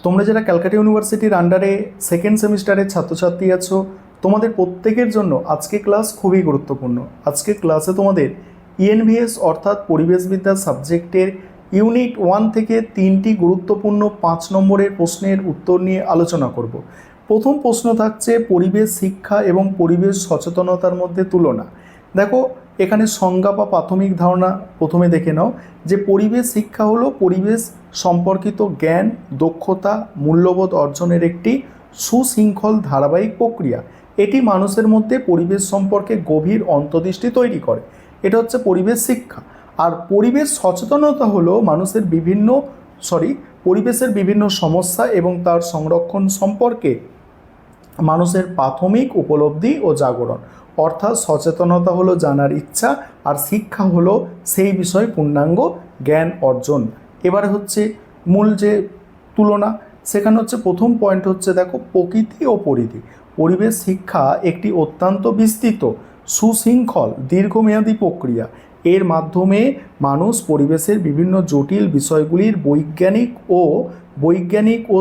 তোমরা যারা ক্যালকাটা ইউনিভার্সিটির আন্ডারে সেকেন্ড সেমিস্টারের ছাত্রছাত্রী আছো, তোমাদের প্রত্যেকের জন্য আজকে ক্লাস খুবই গুরুত্বপূর্ণ। আজকে ক্লাসে তোমাদের ইএনভিএস অর্থাৎ পরিবেশবিদ্যা সাবজেক্টের ইউনিট 1 থেকে 3টি গুরুত্বপূর্ণ 5 নম্বরের প্রশ্নের উত্তর নিয়ে আলোচনা করব। প্রথম প্রশ্ন থাকছে পরিবেশ শিক্ষা এবং পরিবেশ সচেতনতার মধ্যে তুলনা। দেখো, এখানে সংজ্ঞা বা প্রাথমিক ধারণা প্রথমে দেখে নাও যে পরিবেশ শিক্ষা হলো পরিবেশ সম্পর্কিত জ্ঞান, দক্ষতা, মূল্যবোধ অর্জনের একটি সুশৃঙ্খল ধারাবাহিক প্রক্রিয়া। এটি মানুষের মধ্যে পরিবেশ সম্পর্কে গভীর অন্তর্দৃষ্টি তৈরি করে। এটা হচ্ছে পরিবেশ শিক্ষা। আর পরিবেশ সচেতনতা হলো পরিবেশের বিভিন্ন সমস্যা এবং তার সংরক্ষণ সম্পর্কে মানুষের প্রাথমিক উপলব্ধি ও জাগরণ। অর্থাৎ সচেতনতা হলো জানার ইচ্ছা, আর শিক্ষা হলো সেই বিষয়ে পূর্ণাঙ্গ জ্ঞান অর্জন। এবারে হচ্ছে মূল যে তুলনা, সেখানে হচ্ছে প্রথম পয়েন্ট হচ্ছে দেখো প্রকৃতি ও পরিধি। পরিবেশ শিক্ষা একটি অত্যন্ত বিস্তৃত, সুশৃঙ্খল, দীর্ঘমেয়াদী প্রক্রিয়া। এর মাধ্যমে মানুষ পরিবেশের বিভিন্ন জটিল বিষয়গুলির বৈজ্ঞানিক ও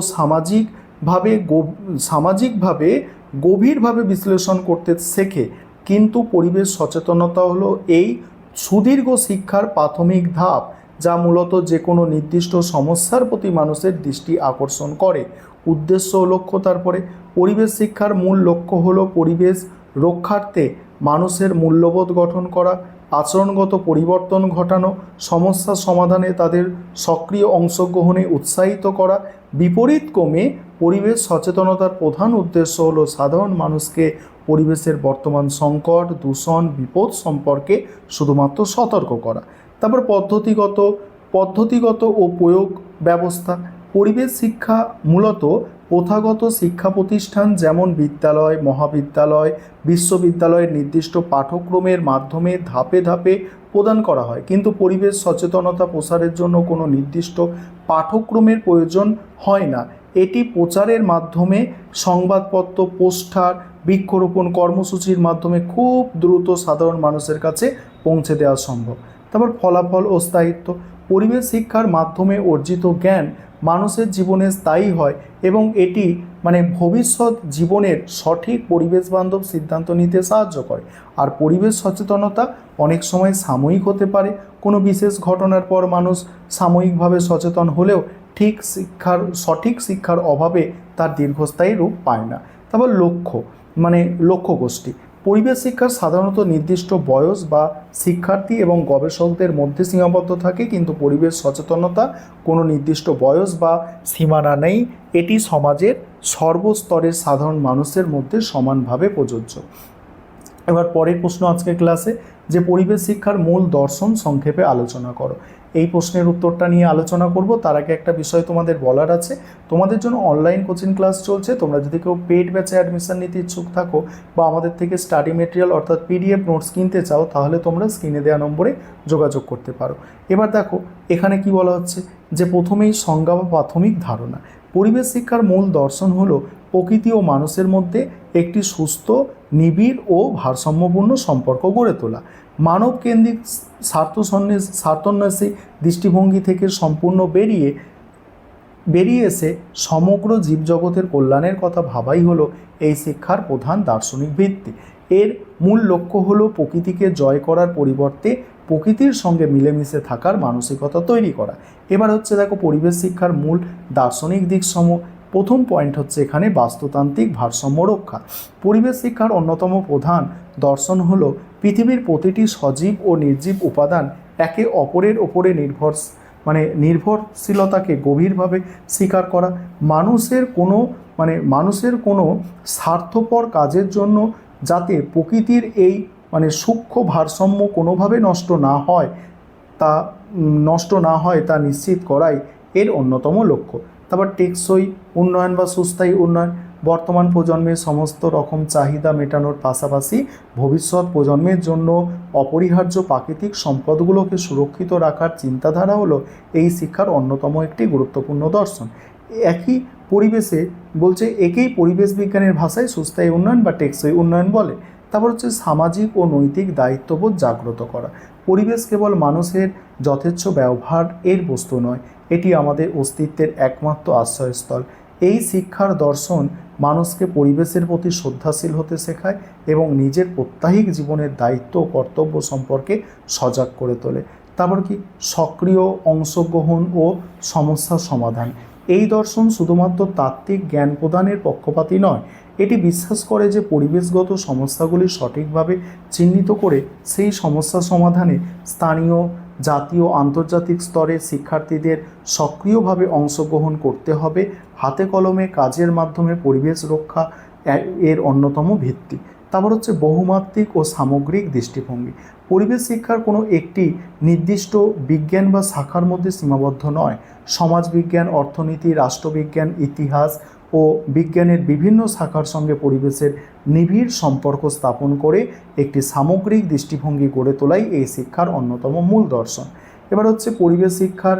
সামাজিকভাবে গভীরভাবে বিশ্লেষণ করতে শেখে। কিন্তু পরিবেশ সচেতনতা হলো এই সুদীর্ঘ শিক্ষার প্রাথমিক ধাপ, যা মূলত যে কোনো নির্দিষ্ট সমস্যার প্রতি মানুষের দৃষ্টি আকর্ষণ করে। উদ্দেশ্য ও লক্ষ্য, তারপরে পরিবেশ শিক্ষার মূল লক্ষ্য হলো পরিবেশ রক্ষার্থে মানুষের মূল্যবোধ গঠন করা, আচরণগত পরিবর্তন ঘটানো, সমস্যা সমাধানে তাদের সক্রিয় অংশগ্রহণে উৎসাহিত করা। বিপরীতক্রমে পরিবেশ সচেতনতার প্রধান উদ্দেশ্য হলো সাধারণ মানুষকে পরিবেশের বর্তমান সংকট, দূষণ, বিপদ সম্পর্কে শুধুমাত্র সতর্ক করা। তারপর পদ্ধতিগত ও প্রয়োগ ব্যবস্থা। পরিবেশ শিক্ষা মূলত প্রথাগত শিক্ষা প্রতিষ্ঠান যেমন বিদ্যালয়, মহাবিদ্যালয়, বিশ্ববিদ্যালয়ের নির্দিষ্ট পাঠ্যক্রমের মাধ্যমে ধাপে ধাপে প্রদান করা হয়। কিন্তু পরিবেশ সচেতনতা প্রসারের জন্য কোনো নির্দিষ্ট পাঠ্যক্রমের প্রয়োজন হয় না। এটি প্রচারের মাধ্যমে, সংবাদপত্র, পোস্টার, বৃক্ষরোপণ কর্মসূচির মাধ্যমে খুব দ্রুত সাধারণ মানুষের কাছে পৌঁছে দেওয়া সম্ভব। তারপর ফলাফল ও স্থায়িত্ব। পরিবেশ শিক্ষার মাধ্যমে অর্জিত জ্ঞান মানুষের জীবনে স্থায়ী হয় এবং এটি ভবিষ্যৎ জীবনের সঠিক পরিবেশ বান্ধব সিদ্ধান্ত নিতে সাহায্য করে। আর পরিবেশ সচেতনতা অনেক সময় সাময়িক হতে পারে। কোনো বিশেষ ঘটনার পর মানুষ সাময়িকভাবে সচেতন হলেও সঠিক শিক্ষার অভাবে তার দীর্ঘস্থায়ী রূপ পায় না। তারপর লক্ষ্য গোষ্ঠী। পরিবেশ শিক্ষার সাধারণত নির্দিষ্ট বয়স বা শিক্ষার্থী এবং গবেষকদের মধ্যে সীমাবদ্ধ থাকে, কিন্তু পরিবেশ সচেতনতা কোনো নির্দিষ্ট বয়স বা সীমানা নেই। এটি সমাজের সর্বস্তরের সাধারণ মানুষের মধ্যে সমানভাবে প্রযোজ্য। এবার পরের প্রশ্ন আজকের ক্লাসে, যে পরিবেশ শিক্ষার মূল দর্শন সংক্ষেপে আলোচনা করো। এই প্রশ্নের উত্তরটা নিয়ে আলোচনা করব। তার আগে একটা বিষয় তোমাদের বলার আছে, তোমাদের জন্য অনলাইন কোচিং ক্লাস চলছে। তোমরা যদি কেউ পেড ব্যাচে অ্যাডমিশন নিতে ইচ্ছুক থাকো বা আমাদের থেকে স্টাডি মেটেরিয়াল অর্থাৎ পিডিএফ নোটস কিনতে চাও, তাহলে তোমরা স্ক্রিনে দেওয়া নম্বরে যোগাযোগ করতে পারো। এবার দেখো এখানে কি বলা হচ্ছে, যে প্রথমেই সংজ্ঞা বা প্রাথমিক ধারণা। পরিবেশ শিক্ষার মূল দর্শন হলো প্রকৃতি ও মানুষের মধ্যে একটি সুস্থ, নিবিড় ও ভারসাম্যপূর্ণ সম্পর্ক গড়ে তোলা। মানবকেন্দ্রিক স্বার্থন্বেষী দৃষ্টিভঙ্গি থেকে সম্পূর্ণ বেরিয়ে এসে সমগ্র জীবজগতের কল্যাণের কথা ভাবাই হলো এই শিক্ষার প্রধান দার্শনিক ভিত্তি। এর মূল লক্ষ্য হলো প্রকৃতিকে জয় করার পরিবর্তে প্রকৃতির সঙ্গে মিলেমিশে থাকার মানসিকতা তৈরি করা। এবার হচ্ছে দেখো পরিবেশ শিক্ষার মূল দার্শনিক দিকসমূহ। প্রথম পয়েন্ট হচ্ছে এখানে বাস্তুতান্ত্রিক ভারসাম্য রক্ষা। পরিবেশ শিক্ষার অন্যতম প্রধান দর্শন হলো পৃথিবীর প্রতিটি সজীব ও নির্জীব উপাদান একে অপরের ওপরে নির্ভরশীলতাকে গভীরভাবে স্বীকার করা। মানুষের কোনো স্বার্থপর কাজের জন্য যাতে প্রকৃতির এই সূক্ষ্ম ভারসাম্য কোনোভাবে নষ্ট না হয় তা নিশ্চিত করাই এর অন্যতম লক্ষ্য। তারপর টেকসই উন্নয়ন বা সুস্থায়ী উন্নয়ন। বর্তমান প্রজন্মের সমস্ত রকম চাহিদা মেটানোর পাশাপাশি ভবিষ্যৎ প্রজন্মের জন্য অপরিহার্য প্রাকৃতিক সম্পদগুলোকে সুরক্ষিত রাখার চিন্তাধারা হলো এই শিক্ষার অন্যতম একটি গুরুত্বপূর্ণ দর্শন। একেই পরিবেশ বিজ্ঞানের ভাষায় সুস্থায়ী উন্নয়ন বা টেকসই উন্নয়ন বলে। তারপর হচ্ছে সামাজিক ও নৈতিক দায়িত্ববোধ জাগ্রত করা। পরিবেশ কেবল মানুষের যথেচ্ছ ব্যবহার এর বস্তু নয়, এটি আমাদের অস্তিত্বের একমাত্র আশ্রয়স্থল। এই শিক্ষার দর্শন মানুষকে পরিবেশের প্রতি শ্রদ্ধাশীল হতে শেখায় এবং নিজের প্রত্যাহিক জীবনের দায়িত্ব ও কর্তব্য সম্পর্কে সজাগ করে তোলে। তারপর কি সক্রিয় অংশগ্রহণ ও সমস্যা সমাধান। এই দর্শন শুধুমাত্র তাত্ত্বিক জ্ঞান প্রদানের পক্ষপাতী নয়, এটি বিশ্বাস করে যে পরিবেশগত সমস্যাগুলি সঠিকভাবে চিহ্নিত করে সেই সমস্যা সমাধানে স্থানীয়, জাতীয়, আন্তর্জাতিক স্তরে শিক্ষার্থীদের সক্রিয়ভাবে অংশগ্রহণ করতে হবে। হাতে কলমে কাজের মাধ্যমে পরিবেশ রক্ষা এর অন্যতম ভিত্তি। তারপর হচ্ছে বহুমাত্রিক ও সামগ্রিক দৃষ্টিভঙ্গি। পরিবেশ শিক্ষার কোনো একটি নির্দিষ্ট বিজ্ঞান বা শাখার মধ্যে সীমাবদ্ধ নয়। সমাজবিজ্ঞান, অর্থনীতি, রাষ্ট্রবিজ্ঞান, ইতিহাস ও বিজ্ঞানের বিভিন্ন শাখার সঙ্গে পরিবেশের নিবিড় সম্পর্ক স্থাপন করে একটি সামগ্রিক দৃষ্টিভঙ্গি গড়ে তোলাই এই শিক্ষার অন্যতম মূল দর্শন। এবার হচ্ছে পরিবেশ শিক্ষার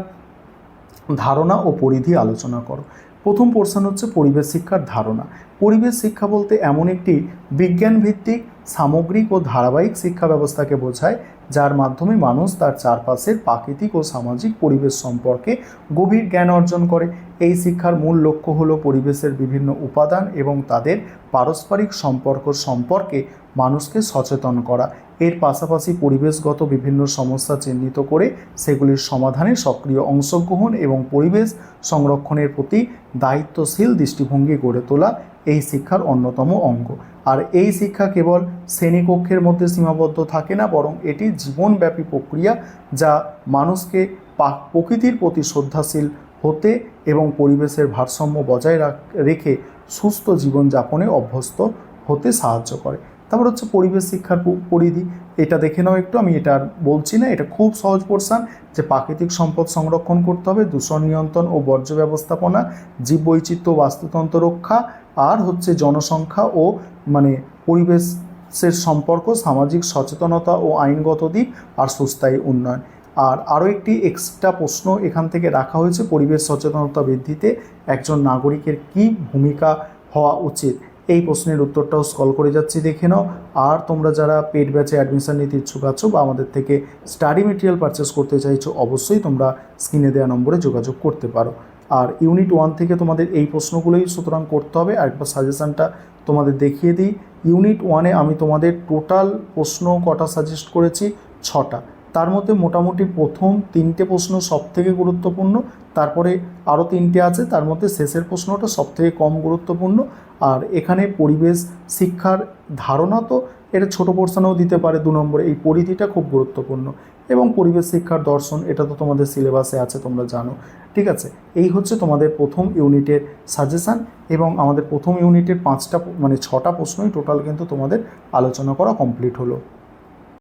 ধারণা ও পরিধি আলোচনা করো। প্রথম পোর্শন হচ্ছে পরিবেশ শিক্ষার ধারণা। পরিবেশ শিক্ষা বলতে এমন একটি বিজ্ঞানভিত্তিক, সামগ্রিক ও ধারাবাহিক শিক্ষা ব্যবস্থাকে বোঝায় যার মাধ্যমে মানুষ তার চারপাশের প্রাকৃতিক ও সামাজিক পরিবেশ সম্পর্কে গভীর জ্ঞান অর্জন করে। এই শিক্ষার মূল লক্ষ্য হলো পরিবেশের বিভিন্ন উপাদান এবং তাদের পারস্পরিক সম্পর্ক সম্পর্কে মানুষকে সচেতন করা। এর পাশাপাশি পরিবেশগত বিভিন্ন সমস্যা চিহ্নিত করে সেগুলির সমাধানে সক্রিয় অংশগ্রহণ এবং পরিবেশ সংরক্ষণের প্রতি দায়িত্বশীল দৃষ্টিভঙ্গি গড়ে তোলা এই শিক্ষার অন্যতম অঙ্গ। আর এই শিক্ষা কেবল শ্রেণীকক্ষের মধ্যে সীমাবদ্ধ থাকে না, বরং এটি জীবনব্যাপী প্রক্রিয়া যা মানুষকে প্রকৃতির প্রতি শ্রদ্ধাশীল হতে এবং পরিবেশের ভারসাম্য বজায় রেখে সুস্থ জীবনযাপনে অভ্যস্ত হতে সাহায্য করে। তারপর হচ্ছে পরিবেশ শিক্ষার পরিধি। এটা দেখে নাও একটু, আমি এটা আর বলছি না, এটা খুব সহজ পোর্শন যে প্রাকৃতিক সম্পদ সংরক্ষণ করতে হবে, দূষণ নিয়ন্ত্রণ ও বর্জ্য ব্যবস্থাপনা, জীববৈচিত্র্য, বাস্তুতন্ত্র রক্ষা, আর হচ্ছে জনসংখ্যা ও পরিবেশের সম্পর্ক, সামাজিক সচেতনতা ও আইনগত দিক, আর সুস্থায়ী উন্নয়ন। আর আরও একটি এক্সট্রা প্রশ্ন এখান থেকে রাখা হয়েছে, পরিবেশ সচেতনতা বৃদ্ধিতে একজন নাগরিকের কী ভূমিকা হওয়া উচিত। এই প্রশ্নের উত্তরটাও স্ক্রল করে যাচ্ছি, দেখে নাও। আর তোমরা যারা পেড ব্যাচে অ্যাডমিশন নিতে ইচ্ছুক আছো বা আমাদের থেকে স্টাডি মেটেরিয়াল পারচেস করতে চাইছো, অবশ্যই তোমরা স্ক্রিনে দেওয়া নম্বরে যোগাযোগ করতে পারো। আর ইউনিট 1 থেকে তোমাদের এই প্রশ্নগুলোই সুতরাং করতে হবে। আরেকবার সাজেশানটা তোমাদের দেখিয়ে দিই। ইউনিট 1-এ আমি তোমাদের টোটাল প্রশ্ন কটা সাজেস্ট করেছি? 6টা। তার মধ্যে মোটামুটি প্রথম 3টে প্রশ্ন সবথেকে গুরুত্বপূর্ণ, তারপরে আরও 3টে আছে, তার মধ্যে শেষের প্রশ্নটা সবথেকে কম গুরুত্বপূর্ণ। আর এখানে পরিবেশ শিক্ষার ধারণা তো এটা ছোটো পোর্শনেও দিতে পারে 2 নম্বরে, এই পরিধিটা খুব গুরুত্বপূর্ণ। এবং পরিবেশ শিক্ষার দর্শন, এটা তো তোমাদের সিলেবাসে আছে, তোমরা জানো। ঠিক আছে, এই হচ্ছে তোমাদের প্রথম ইউনিটের সাজেশান। এবং আমাদের প্রথম ইউনিটের 6টা প্রশ্নই টোটাল কিন্তু তোমাদের আলোচনা করা কমপ্লিট হলো।